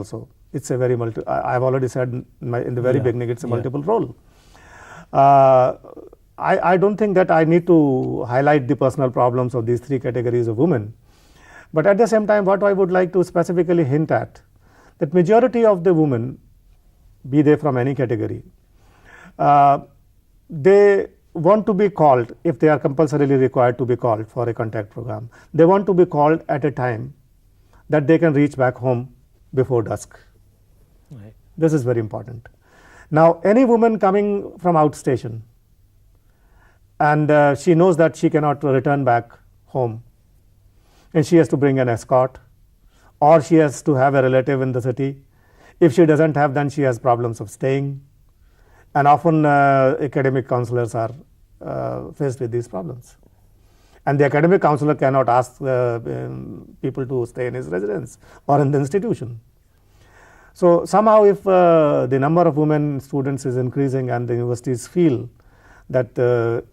also. It's a very I've already said in the very beginning, it's a multiple role. I don't think that I need to highlight the personal problems of these three categories of women. But at the same time, what I would like to specifically hint at, that majority of the women, be they from any category, they want to be called, if they are compulsorily required to be called for a contact program, they want to be called at a time that they can reach back home before dusk. Right. This is very important. Now, any woman coming from outstation and she knows that she cannot return back home and she has to bring an escort, or she has to have a relative in the city. If she doesn't have, then she has problems of staying, and often academic counselors are faced with these problems, and the academic counselor cannot ask people to stay in his residence or in the institution. So somehow, if the number of women students is increasing and the universities feel that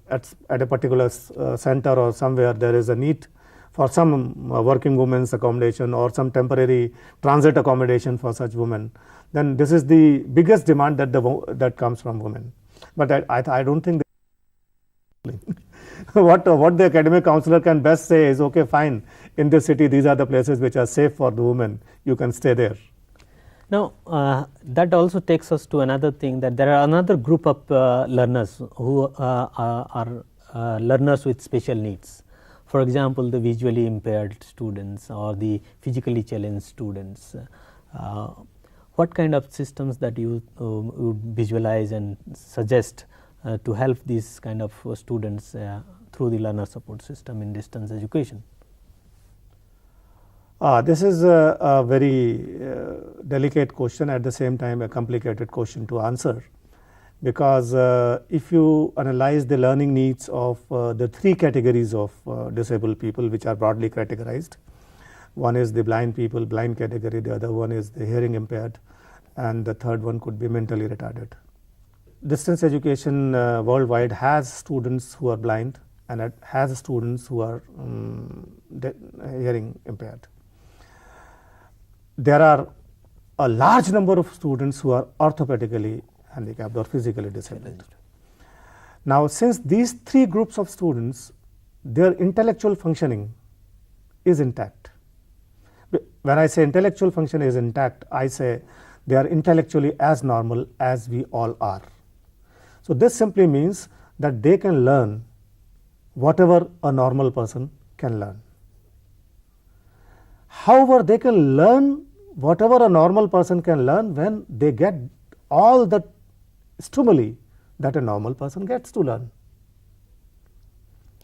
at a particular center or somewhere there is a need for some working women's accommodation or some temporary transit accommodation for such women, then this is the biggest demand that comes from women. But I don't think what the academic counselor can best say is, okay, fine, in this city these are the places which are safe for the women, you can stay there. Now, that also takes us to another thing, that there are another group of learners who are learners with special needs. For example, the visually impaired students or the physically challenged students. What kind of systems that you would visualize and suggest to help these kind of students through the learner support system in distance education? This is a very delicate question, at the same time a complicated question to answer, because if you analyze the learning needs of the three categories of disabled people which are broadly categorized, one is the blind people, blind category, the other one is the hearing impaired, and the third one could be mentally retarded. Distance education worldwide has students who are blind and it has students who are hearing impaired. There are a large number of students who are orthopedically handicapped or physically disabled. Now, since these three groups of students, their intellectual functioning is intact. When I say intellectual function is intact, I say they are intellectually as normal as we all are. So this simply means that they can learn whatever a normal person can learn. However, they can learn whatever a normal person can learn when they get all the stimuli that a normal person gets to learn.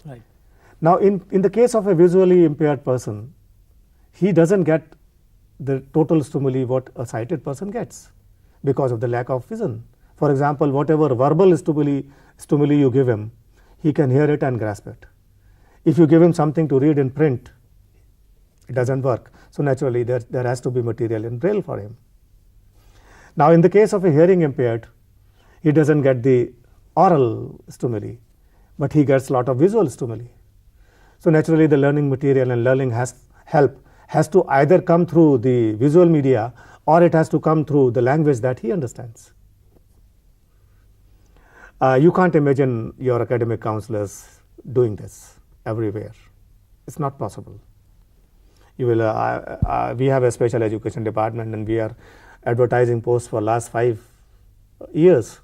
Right. Now, in the case of a visually impaired person, he doesn't get the total stimuli what a sighted person gets because of the lack of vision. For example, whatever verbal stimuli you give him, he can hear it and grasp it. If you give him something to read in print, it doesn't work. So naturally, there has to be material in braille for him. Now, in the case of a hearing impaired, he doesn't get the oral stimuli, but he gets a lot of visual stimuli. So naturally, the learning material and learning has to either come through the visual media or it has to come through the language that he understands. You can't imagine your academic counselors doing this everywhere. It's not possible. You will. We have a special education department, and we are advertising posts for last 5 years,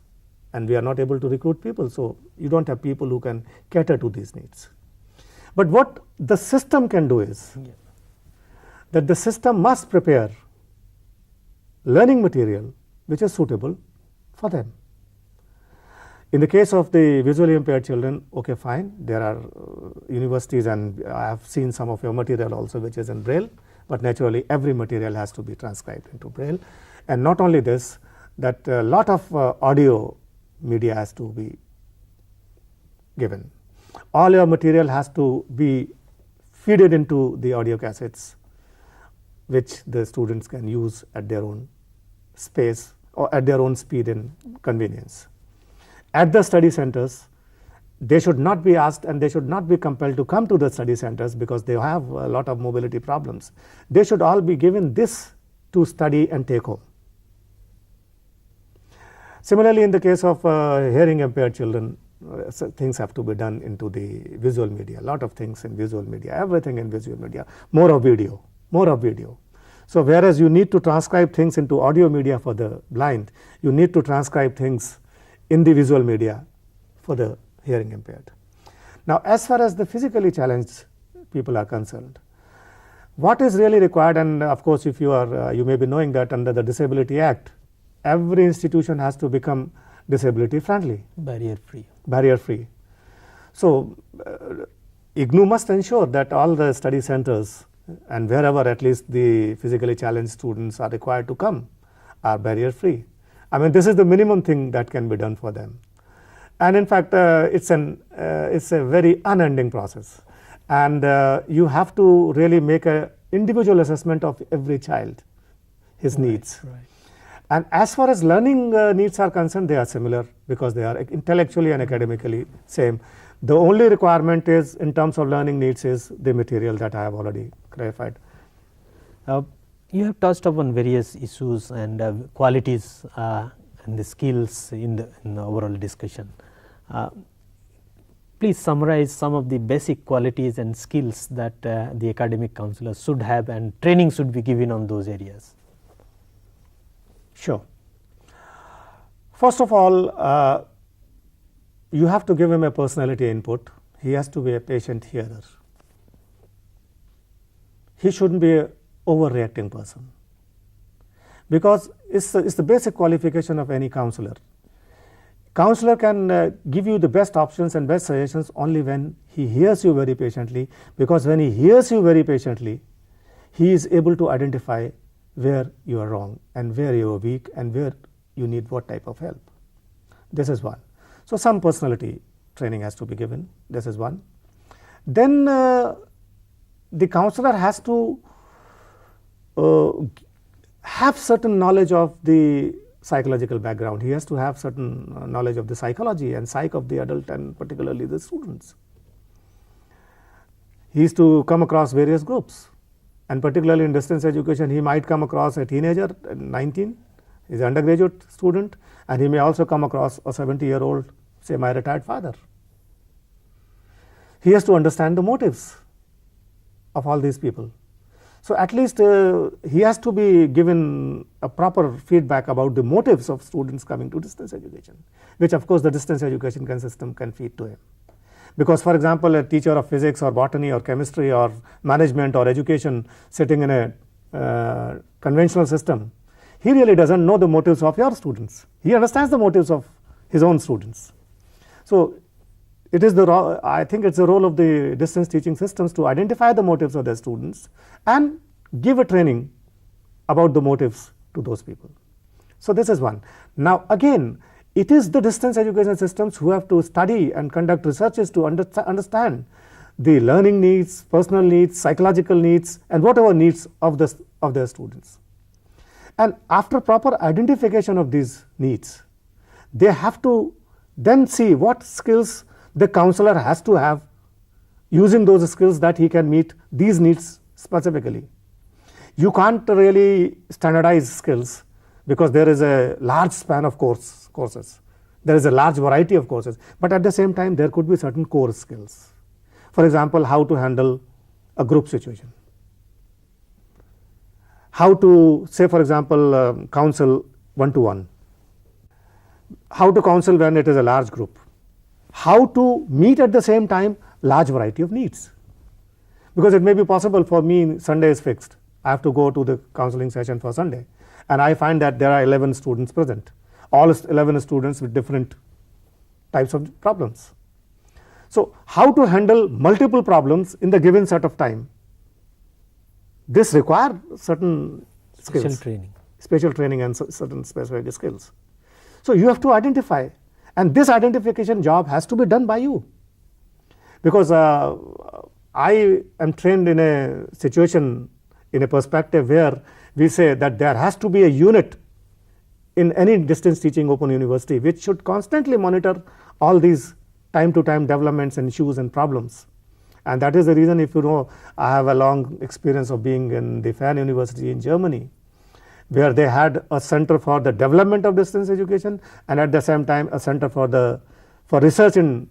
and we are not able to recruit people. So you don't have people who can cater to these needs. But what the system can do is that the system must prepare learning material which is suitable for them. In the case of the visually impaired children, okay, fine, there are universities, and I have seen some of your material also which is in braille, but naturally every material has to be transcribed into braille. And not only this, that a lot of audio media has to be given. All your material has to be feeded into the audio cassettes, which the students can use at their own space or at their own speed and convenience. At the study centers, they should not be asked and they should not be compelled to come to the study centers because they have a lot of mobility problems. They should all be given this to study and take home. Similarly, in the case of hearing impaired children, things have to be done into the visual media, a lot of things in visual media, everything in visual media, more of video. So whereas you need to transcribe things into audio media for the blind, you need to transcribe things in the visual media for the hearing impaired. Now, as far as the physically challenged people are concerned, what is really required, and of course, if you are, you may be knowing that under the Disability Act, every institution has to become disability friendly, barrier free. So IGNOU must ensure that all the study centers and wherever at least the physically challenged students are required to come are barrier free. I mean, this is the minimum thing that can be done for them. And in fact, it's a very unending process, and you have to really make an individual assessment of every child, his needs. Right. And as far as learning needs are concerned, they are similar because they are intellectually and academically same. The only requirement is in terms of learning needs is the material that I have already clarified. You have touched upon various issues and qualities and the skills in the overall discussion. Please summarize some of the basic qualities and skills that the academic counselors should have and training should be given on those areas. Sure. First of all, you have to give him a personality input. He has to be a patient hearer. He shouldn't be an overreacting person, because it's the basic qualification of any counselor. Counselor can give you the best options and best suggestions only when he hears you very patiently, because when he hears you very patiently, he is able to identify where you are wrong and where you are weak and where you need what type of help. This is one. So some personality training has to be given. This is one. Then the counselor has to have certain knowledge of the psychological background. He has to have certain knowledge of the psychology and psyche of the adult and particularly the students. He is to come across various groups, and particularly in distance education, he might come across a teenager, 19, he is an undergraduate student, and he may also come across a 70-year-old semi-retired father. He has to understand the motives of all these people. So at least he has to be given a proper feedback about the motives of students coming to distance education, which of course the distance education system can feed to him. Because for example, a teacher of physics or botany or chemistry or management or education sitting in a conventional system, he really doesn't know the motives of your students. He understands the motives of his own students. So it is I think it's the role of the distance teaching systems to identify the motives of their students and give a training about the motives to those people. So this is one. Now again, it is the distance education systems who have to study and conduct researches to understand the learning needs, personal needs, psychological needs, and whatever needs of their students. And after proper identification of these needs, they have to then see what skills the counselor has to have, using those skills that he can meet these needs specifically. You can't really standardize skills because there is a large span of courses. There is a large variety of courses, but at the same time there could be certain core skills. For example, how to handle a group situation. How to, say for example, counsel one-to-one. How to counsel when it is a large group. How to meet at the same time large variety of needs. Because it may be possible for me, Sunday is fixed. I have to go to the counseling session for Sunday, and I find that there are 11 students present, all 11 students with different types of problems. So how to handle multiple problems in the given set of time, this requires certain skills, special training and certain specific skills. So you have to identify, and this identification job has to be done by you, because I am trained in a situation, in a perspective where we say that there has to be a unit in any distance teaching open university which should constantly monitor all these time to time developments and issues and problems. And that is the reason, if you know, I have a long experience of being in the Fern University in Germany, where they had a center for the development of distance education and at the same time a center for research in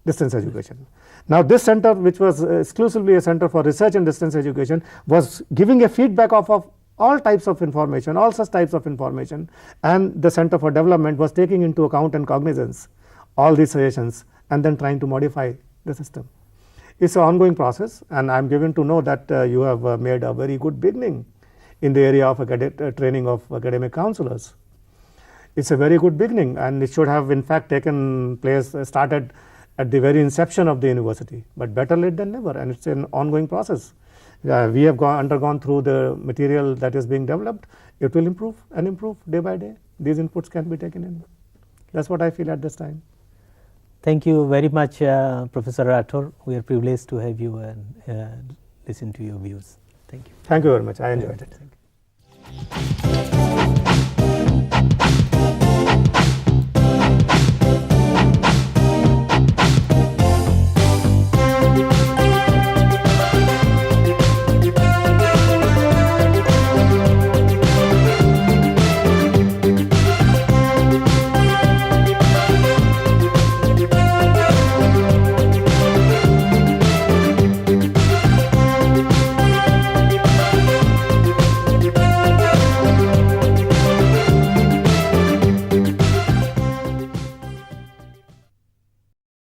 distance education. Now this center, which was exclusively a center for research in distance education, was giving a feedback of all types of information, all such types of information, and the center for development was taking into account and cognizance all these suggestions and then trying to modify the system. It's an ongoing process, and I'm given to know that you have made a very good beginning in the area of training of academic counselors. It's a very good beginning, and it should have in fact taken place, started at the very inception of the university, but better late than never, and it's an ongoing process. We have undergone through the material that is being developed. It will improve and improve day by day. These inputs can be taken in. That's what I feel at this time. Thank you very much, Professor Rathore. We are privileged to have you and listen to your views. Thank you. Thank you very much. I enjoyed it. Thank you.